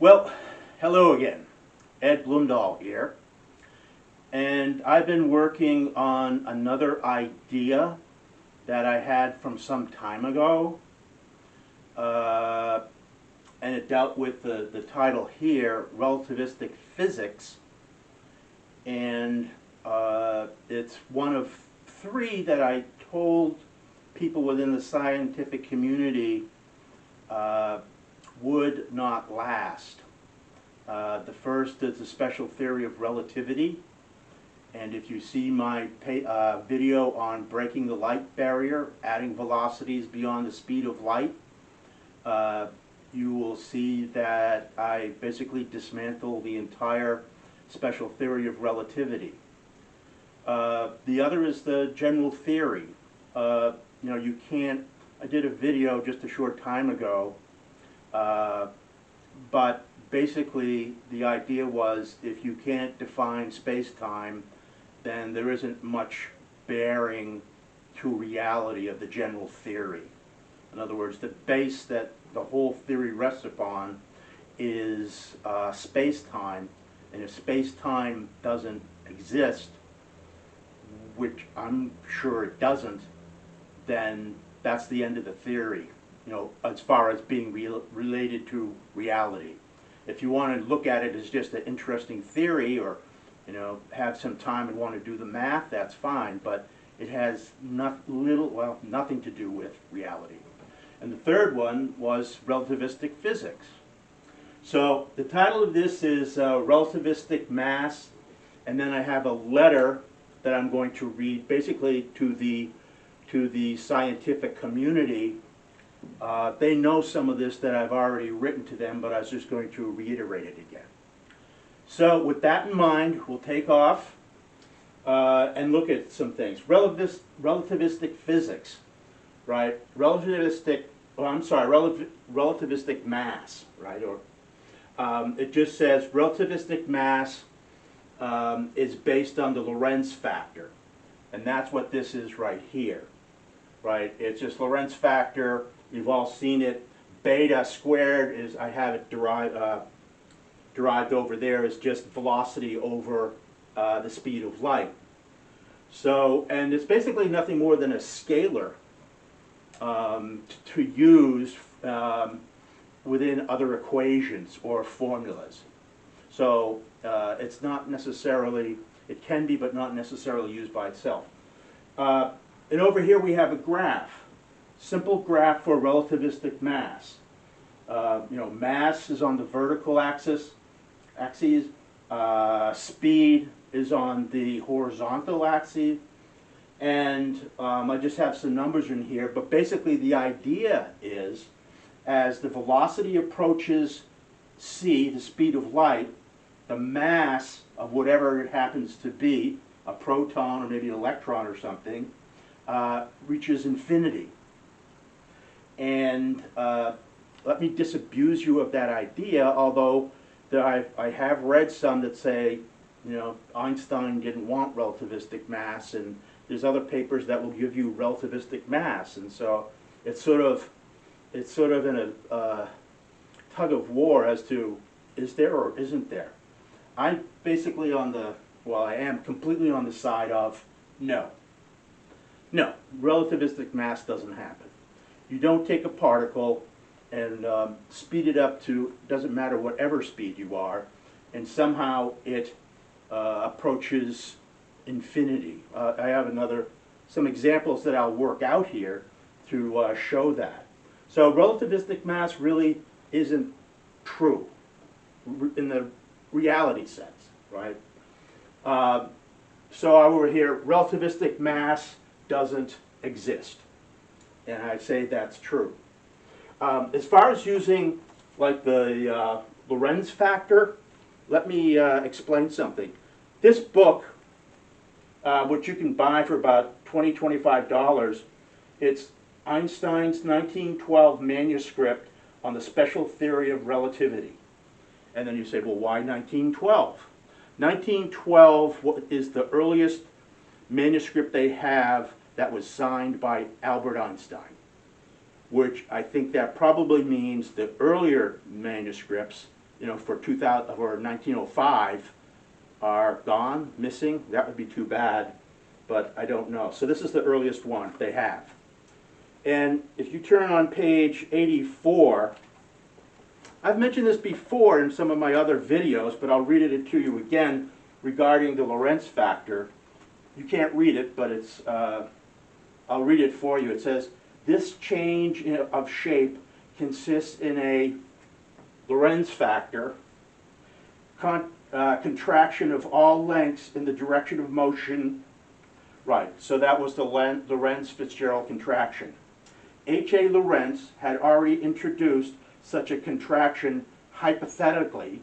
Well, hello again. Ed Blomdahl here. And I've been working on another idea that I had from some time ago. And it dealt with the title here, Relativistic Physics. And it's one of three that I told people within the scientific community would not last. The first is the Special Theory of Relativity, and if you see my video on breaking the light barrier, adding velocities beyond the speed of light, you will see that I basically dismantle the entire Special Theory of Relativity. The other is the general theory. You can't, I did a video just a short time ago, but basically the idea was if you can't define space-time, then there isn't much bearing to reality of the general theory. In other words, the base that the whole theory rests upon is space-time, and if space-time doesn't exist, which I'm sure it doesn't, then that's the end of the theory, as far as being related to reality. If you want to look at it as just an interesting theory, or have some time and want to do the math, that's fine, but it has nothing to do with reality. And the third one was relativistic physics. So the title of this is Relativistic Mass, and then I have a letter that I'm going to read basically to the scientific community. They know some of this that I've already written to them, but I was just going to reiterate it again. So with that in mind, we'll take off and look at some things. Relativistic physics, right? Relativistic mass, right? Or it just says relativistic mass is based on the Lorentz factor, and that's what this is right here, right? It's just Lorentz factor. You've all seen it. Beta squared is, I have it derived over there, is just velocity over the speed of light. So, and it's basically nothing more than a scalar to use within other equations or formulas. So it's not necessarily, it can be, but not necessarily used by itself. And over here we have a graph. Simple graph for relativistic mass. Mass is on the vertical axis, speed is on the horizontal axis, and I just have some numbers in here, but basically the idea is as the velocity approaches c, the speed of light, the mass of whatever it happens to be, a proton or maybe an electron or something, reaches infinity. And let me disabuse you of that idea, although I have read some that say, Einstein didn't want relativistic mass, and there's other papers that will give you relativistic mass, and so it's sort of in a tug of war as to is there or isn't there. I'm basically I am completely on the side of no. No, relativistic mass doesn't happen. You don't take a particle and speed it up to, doesn't matter whatever speed you are, and somehow it approaches infinity. I have some examples that I'll work out here to show that. So relativistic mass really isn't true in the reality sense, right? So over here, relativistic mass doesn't exist. And I say that's true. As far as using like the Lorentz factor, let me explain something. This book, which you can buy for about $20, $25, it's Einstein's 1912 manuscript on the Special Theory of Relativity. And then you say, well, why 1912? 1912 is the earliest manuscript they have that was signed by Albert Einstein, which I think that probably means the earlier manuscripts for 2000 or 1905 are gone, missing. That would be too bad, but I don't know. So this is the earliest one they have. And if you turn on page 84, I've mentioned this before in some of my other videos, but I'll read it to you again regarding the Lorentz factor. You can't read it, but it's, I'll read it for you. It says, this change of shape consists in a Lorentz factor, contraction of all lengths in the direction of motion. Right, so that was the Lorentz-Fitzgerald contraction. H.A. Lorentz had already introduced such a contraction hypothetically,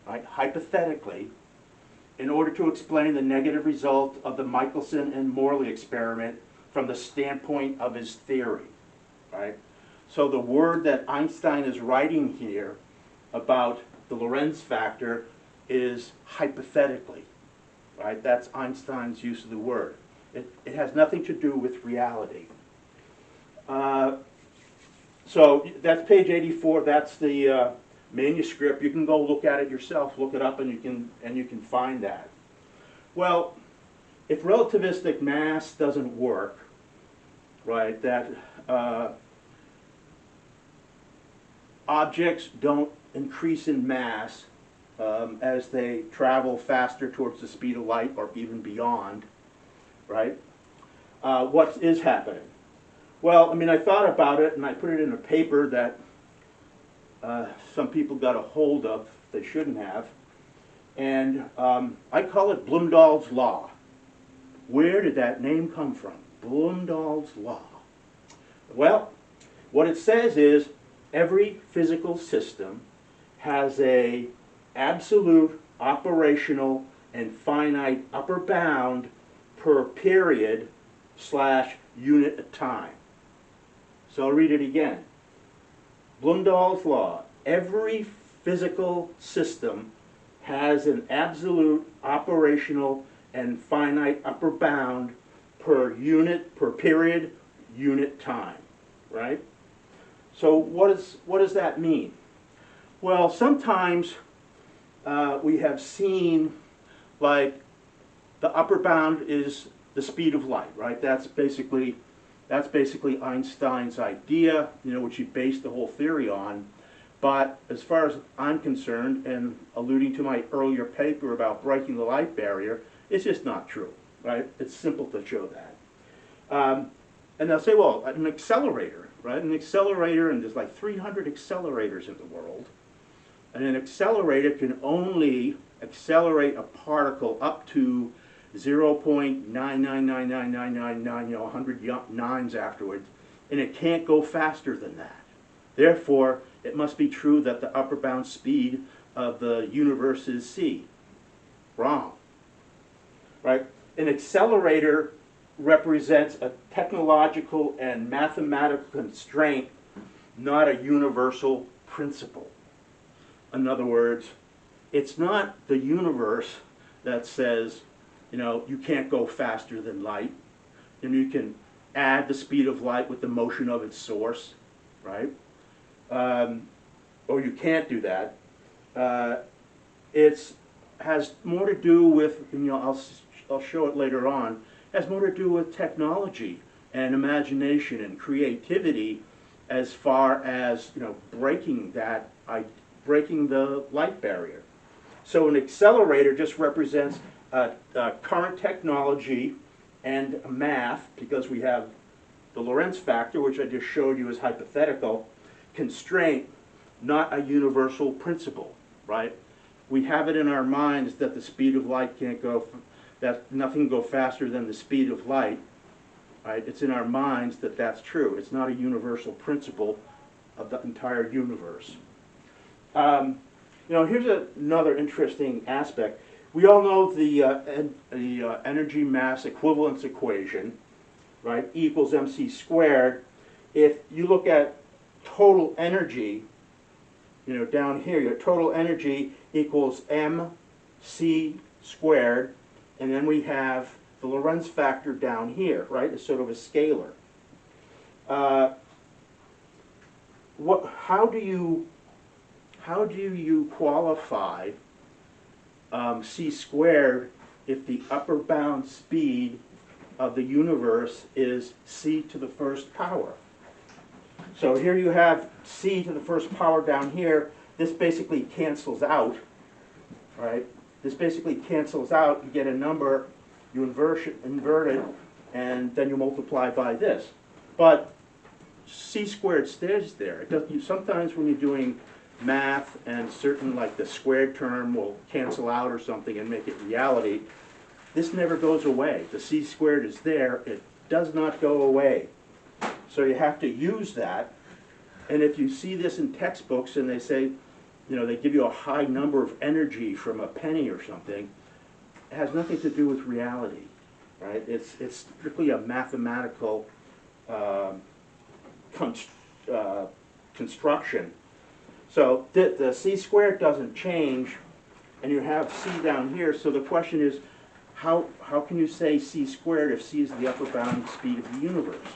right, hypothetically, in order to explain the negative result of the Michelson and Morley experiment from the standpoint of his theory, right? So the word that Einstein is writing here about the Lorentz factor is hypothetically, right? That's Einstein's use of the word. It has nothing to do with reality. So that's page 84. That's the manuscript. You can go look at it yourself, look it up, and you can find that. Well, if relativistic mass doesn't work, right, that objects don't increase in mass as they travel faster towards the speed of light or even beyond, right? What is happening? Well, I mean, I thought about it and I put it in a paper that some people got a hold of, they shouldn't have, and I call it Blomdahl's law. Where did that name come from? Blomdahl's law. Well, what it says is every physical system has a absolute operational and finite upper bound per period / unit of time. So I'll read it again. Blomdahl's law. Every physical system has an absolute operational and finite upper bound per period, unit time, right? So what does that mean? Well, sometimes we have seen, like, the upper bound is the speed of light, right? That's basically Einstein's idea, which he based the whole theory on. But as far as I'm concerned, and alluding to my earlier paper about breaking the light barrier, it's just not true, right? It's simple to show that. And they'll say, well, an accelerator, right? An accelerator, and there's like 300 accelerators in the world. And an accelerator can only accelerate a particle up to 0.9999999, 100 nines afterwards, and it can't go faster than that. Therefore, it must be true that the upper bound speed of the universe is c. Wrong. Right? An accelerator represents a technological and mathematical constraint, not a universal principle. In other words, it's not the universe that says, you can't go faster than light, and you can add the speed of light with the motion of its source, right? Or you can't do that. It has more to do with, I'll show it later on, has more to do with technology and imagination and creativity as far as breaking the light barrier. So an accelerator just represents current technology and math, because we have the Lorentz factor, which I just showed you as hypothetical, constraint, not a universal principle, right? We have it in our minds that the speed of light that nothing can go faster than the speed of light, right? It's in our minds that that's true. It's not a universal principle of the entire universe. Here's another interesting aspect. We all know the energy mass equivalence equation, right? E equals mc squared. If you look at total energy, down here, your total energy equals mc squared, and then we have the Lorentz factor down here, right? It's sort of a scalar. How how do you qualify c squared if the upper bound speed of the universe is c to the first power? So here you have c to the first power down here. This basically cancels out, right? This basically cancels out. You get a number, you invert it, and then you multiply by this. But c squared stays there. It doesn't, sometimes when you're doing math and certain, like the squared term will cancel out or something and make it reality, this never goes away. The c squared is there. It does not go away. So you have to use that. And if you see this in textbooks and they say, you know, they give you a high number of energy from a penny or something, it has nothing to do with reality, right? It's strictly a mathematical construction. So the c squared doesn't change, and you have c down here. So the question is, how can you say c squared if c is the upper bound speed of the universe?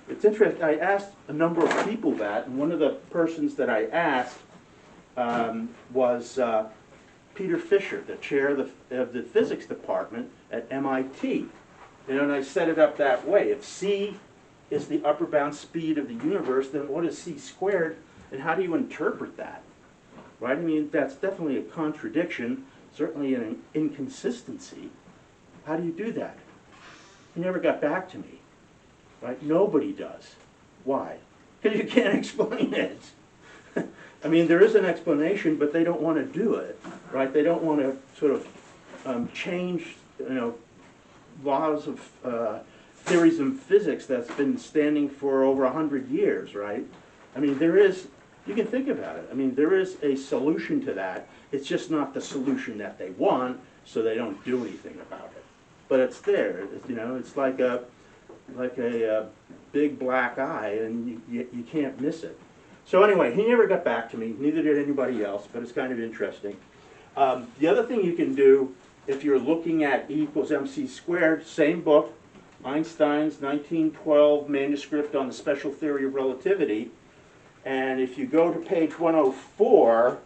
It's interesting. I asked a number of people that, and one of the persons that I asked was Peter Fisher, the chair of the physics department at MIT. You know, and I set it up that way. If c is the upper bound speed of the universe, then what is c squared, and how do you interpret that? Right? I mean, that's definitely a contradiction, certainly an inconsistency. How do you do that? He never got back to me. Right? Nobody does. Why? Because you can't explain it. I mean, there is an explanation, but they don't want to do it, right? They don't want to sort of change, you know, laws of theories in physics that's been standing for over 100 years, right? I mean, there is, you can think about it. I mean, there is a solution to that. It's just not the solution that they want, so they don't do anything about it. But it's there. You know, it's like a big black eye, and you can't miss it. So anyway, he never got back to me, neither did anybody else, but it's kind of interesting. The other thing you can do, if you're looking at E equals mc squared, same book, Einstein's 1912 manuscript on the Special Theory of Relativity, and if you go to page 104,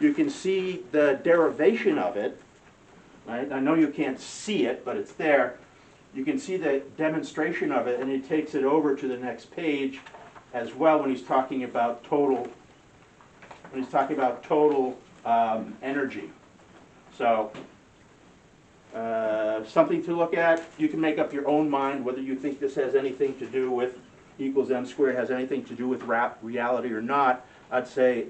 you can see the derivation of it. Right? I know you can't see it, but it's there. You can see the demonstration of it, and he takes it over to the next page as well when he's talking about total. When he's talking about total energy. So something to look at. You can make up your own mind whether you think this has anything to do with E equals m squared, has anything to do with reality or not. I'd say